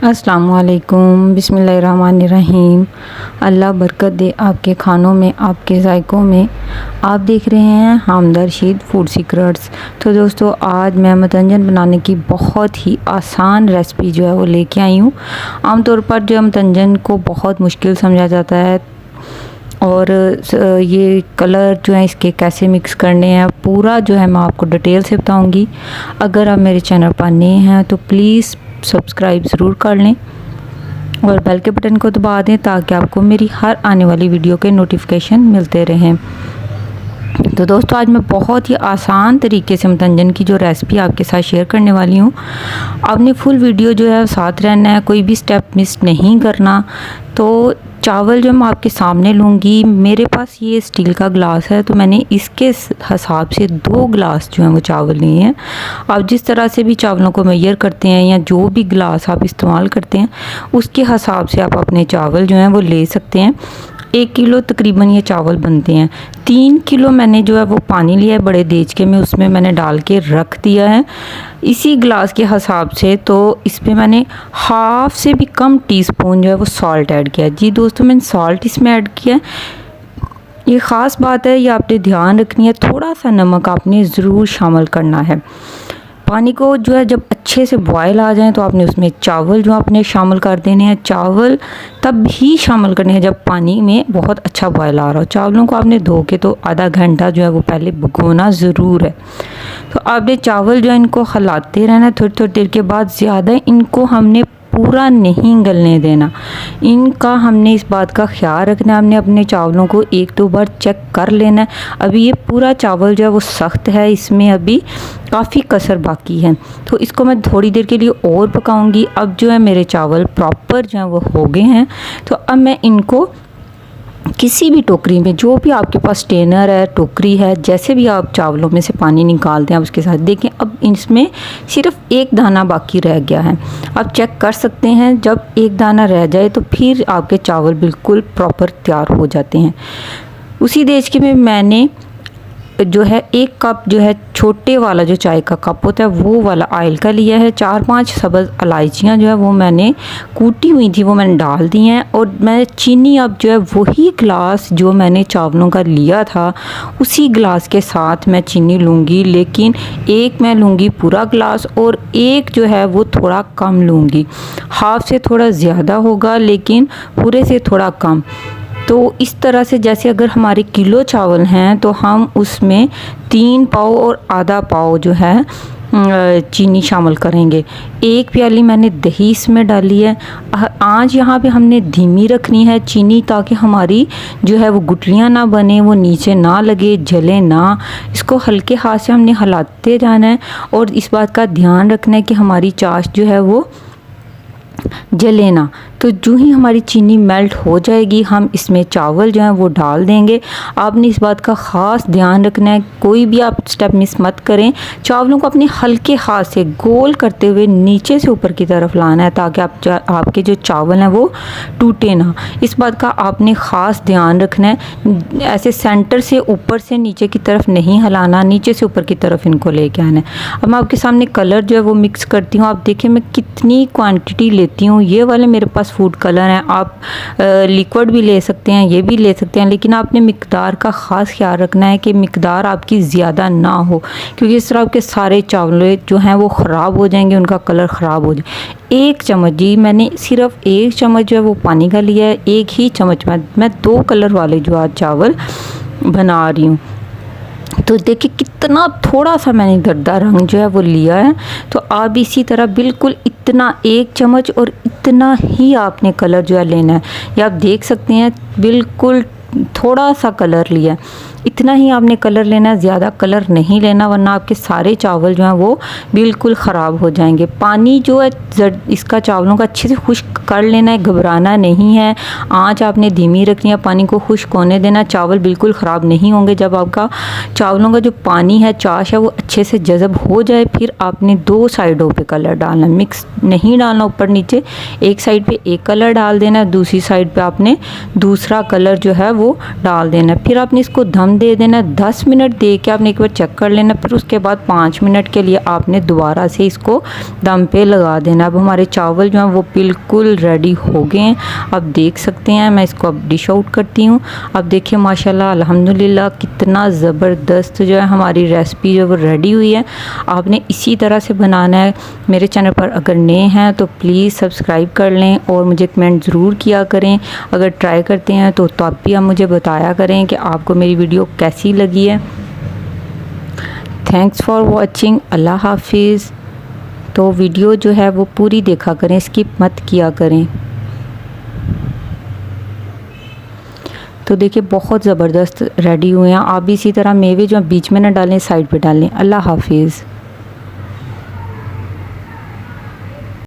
अस्सलामुअलैकुम बिस्मिल्लाहिर्रहमानिर्रहीम। अल्लाह बरकत दे आपके खानों में, आपके जायकों में। आप देख रहे हैं हामिदा रशीद फूड सीक्रेट्स। तो दोस्तों, आज मैं मतंजन बनाने की बहुत ही आसान रेसिपी जो है वो लेके आई हूँ। आमतौर पर जो मतंजन को बहुत मुश्किल समझा जाता है और ये कलर जो है इसके कैसे मिक्स करने हैं पूरा जो है मैं आपको डिटेल से बताऊंगी। अगर आप मेरे चैनल पर नए हैं तो प्लीज़ सब्सक्राइब ज़रूर कर लें और बेल के बटन को दबा दें ताकि आपको मेरी हर आने वाली वीडियो के नोटिफिकेशन मिलते रहें। तो दोस्तों, आज मैं बहुत ही आसान तरीके से मतंजन की जो रेसिपी आपके साथ शेयर करने वाली हूँ। आपने फुल वीडियो जो है साथ रहना है, कोई भी स्टेप मिस नहीं करना। तो चावल जो मैं आपके सामने लूँगी, मेरे पास ये स्टील का ग्लास है तो मैंने इसके हिसाब से 2 ग्लास जो हैं वो चावल लिए हैं। आप जिस तरह से भी चावलों को मेजर करते हैं या जो भी ग्लास आप इस्तेमाल करते हैं उसके हिसाब से आप अपने चावल जो हैं वो ले सकते हैं। 1 किलो तकरीबन ये चावल बनते हैं। 3 किलो मैंने जो है वो पानी लिया है बड़े देचके में, उसमें मैंने डाल के रख दिया है इसी ग्लास के हिसाब से। तो इस पर मैंने हाफ से भी कम टीस्पून जो है वो सॉल्ट ऐड किया है। जी दोस्तों, मैंने सॉल्ट इसमें ऐड किया है। ये ख़ास बात है, ये आपने ध्यान रखनी है। थोड़ा सा नमक आपने ज़रूर शामिल करना है। पानी को जो है जब अच्छे से बॉयल आ जाए तो आपने उसमें चावल जो आपने शामिल कर देने हैं। चावल तब ही शामिल करने हैं जब पानी में बहुत अच्छा बॉयल आ रहा हो। चावलों को आपने धो के तो आधा घंटा जो है वो पहले भिगोना ज़रूर है। तो आपने चावल जो है इनको हिलाते रहना है। थोड़ी थोड़ी देर के बाद ज़्यादा इनको हमने पूरा नहीं गलने देना। इनका हमने इस बात का ख्याल रखना है। हमने अपने चावलों को 1-2 बार चेक कर लेना है। अभी ये पूरा चावल जो है वो सख्त है, इसमें अभी काफ़ी कसर बाकी है। तो इसको मैं थोड़ी देर के लिए और पकाऊंगी। अब जो है मेरे चावल प्रॉपर जो है वो हो गए हैं। तो अब मैं इनको किसी भी टोकरी में, जो भी आपके पास स्टेनर है, टोकरी है, जैसे भी आप चावलों में से पानी निकालते हैं उसके साथ देखें। अब इसमें सिर्फ 1 दाना बाकी रह गया है। आप चेक कर सकते हैं, जब 1 दाना रह जाए तो फिर आपके चावल बिल्कुल प्रॉपर तैयार हो जाते हैं। उसी देचके में मैंने जो है 1 कप जो है छोटे वाला जो चाय का कप होता है वो वाला ऑयल का लिया है। 4-5 सब्ज़ इलायचियाँ जो है वो मैंने कूटी हुई थी वो मैंने डाल दी हैं। और मैं चीनी अब जो है वही ग्लास जो मैंने चावलों का लिया था उसी ग्लास के साथ मैं चीनी लूँगी, लेकिन 1 मैं लूँगी पूरा ग्लास और 1 जो है वो थोड़ा कम लूँगी। हाफ से थोड़ा ज़्यादा होगा लेकिन पूरे से थोड़ा कम। तो इस तरह से जैसे अगर हमारे किलो चावल हैं तो हम उसमें 3 पाव और आधा पाव जो है चीनी शामिल करेंगे। 1 प्याली मैंने दही इसमें डाली है। आँच यहाँ पे हमने धीमी रखनी है चीनी, ताकि हमारी जो है वो गुठलियाँ ना बने, वो नीचे ना लगे, जले ना। इसको हल्के हाथ से हमने हिलाते जाना है और इस बात का ध्यान रखना है कि हमारी चाश जो है वो जले ना। तो जो ही हमारी चीनी मेल्ट हो जाएगी हम इसमें चावल जो हैं वो डाल देंगे। आपने इस बात का ख़ास ध्यान रखना है, कोई भी आप स्टेप मिस मत करें। चावलों को अपने हल्के हाथ से गोल करते हुए नीचे से ऊपर की तरफ लाना है ताकि आपके जो चावल हैं वो टूटे ना। इस बात का आपने ख़ास ध्यान रखना है। ऐसे सेंटर से ऊपर से नीचे की तरफ नहीं हिलाना, नीचे से ऊपर की तरफ इनको लेके आना है। अब मैं आपके सामने कलर जो है वो मिक्स करती हूँ। आप देखें मैं कितनी क्वान्टिटी लेती हूँ। ये वाले मेरे पास फूड कलर हैं, आप लिक्विड भी ले सकते हैं, ये भी ले सकते हैं, लेकिन आपने मिकदार का ख़ास ख्याल रखना है कि मिकदार आपकी ज़्यादा ना हो, क्योंकि इस तरह आपके सारे चावल जो हैं वो ख़राब हो जाएंगे, उनका कलर ख़राब हो जाए। 1 चम्मच, जी मैंने सिर्फ 1 चम्मच जो है वो पानी का लिया है। 1 ही चम्मच में मैं 2 कलर वाले जो आज चावल बना रही हूँ। तो देखिए कितना थोड़ा सा मैंने गर्दा रंग जो है वो लिया है। तो आप इसी तरह बिल्कुल इतना 1 चम्मच और इतना ही आपने कलर जो है लेना है। ये आप देख सकते हैं बिल्कुल थोड़ा सा कलर लिया है, इतना ही आपने कलर लेना है, ज़्यादा कलर नहीं लेना वरना आपके सारे चावल जो हैं वो बिल्कुल ख़राब हो जाएंगे। पानी जो है इसका चावलों का अच्छे से खुश्क कर लेना है, घबराना नहीं है। आँच आपने धीमी रखनी है, पानी को खुश्क होने देना। चावल बिल्कुल ख़राब नहीं होंगे जब आपका चावलों का जो पानी है, चाश है, वो अच्छे से जज़ब हो जाए। फिर आपने 2 साइडों पे कलर डालना, मिक्स नहीं डालना ऊपर नीचे। एक साइड पे एक कलर डाल देना, दूसरी साइड पे आपने दूसरा कलर जो है वो डाल देना। फिर आपने इसको दम दम दे देना। 10 मिनट दे के आपने एक बार चेक कर लेना, फिर उसके बाद 5 मिनट के लिए आपने दोबारा से इसको दम पे लगा देना। अब हमारे चावल जो हैं वो बिल्कुल रेडी हो गए हैं, आप देख सकते हैं। मैं इसको अब डिश आउट करती हूँ। अब देखिए माशाल्लाह अल्हम्दुलिल्लाह कितना ज़बरदस्त जो है हमारी रेसिपी जो वो रेडी हुई है। आपने इसी तरह से बनाना है। मेरे चैनल पर अगर नए हैं तो प्लीज़ सब्सक्राइब कर लें और मुझे कमेंट ज़रूर किया करें। अगर ट्राई करते हैं तो आप भी आप मुझे बताया करें कि आपको मेरी वीडियो कैसी लगी है। Thanks for watching. अल्लाह हाफिज़। तो वीडियो जो है वो पूरी देखा करें, स्किप मत किया करें। तो देखिए बहुत ज़बरदस्त रेडी हुए हैं। आप भी इसी तरह मेवे जो बीच में ना डालें, साइड पे डालें। अल्लाह हाफिज़।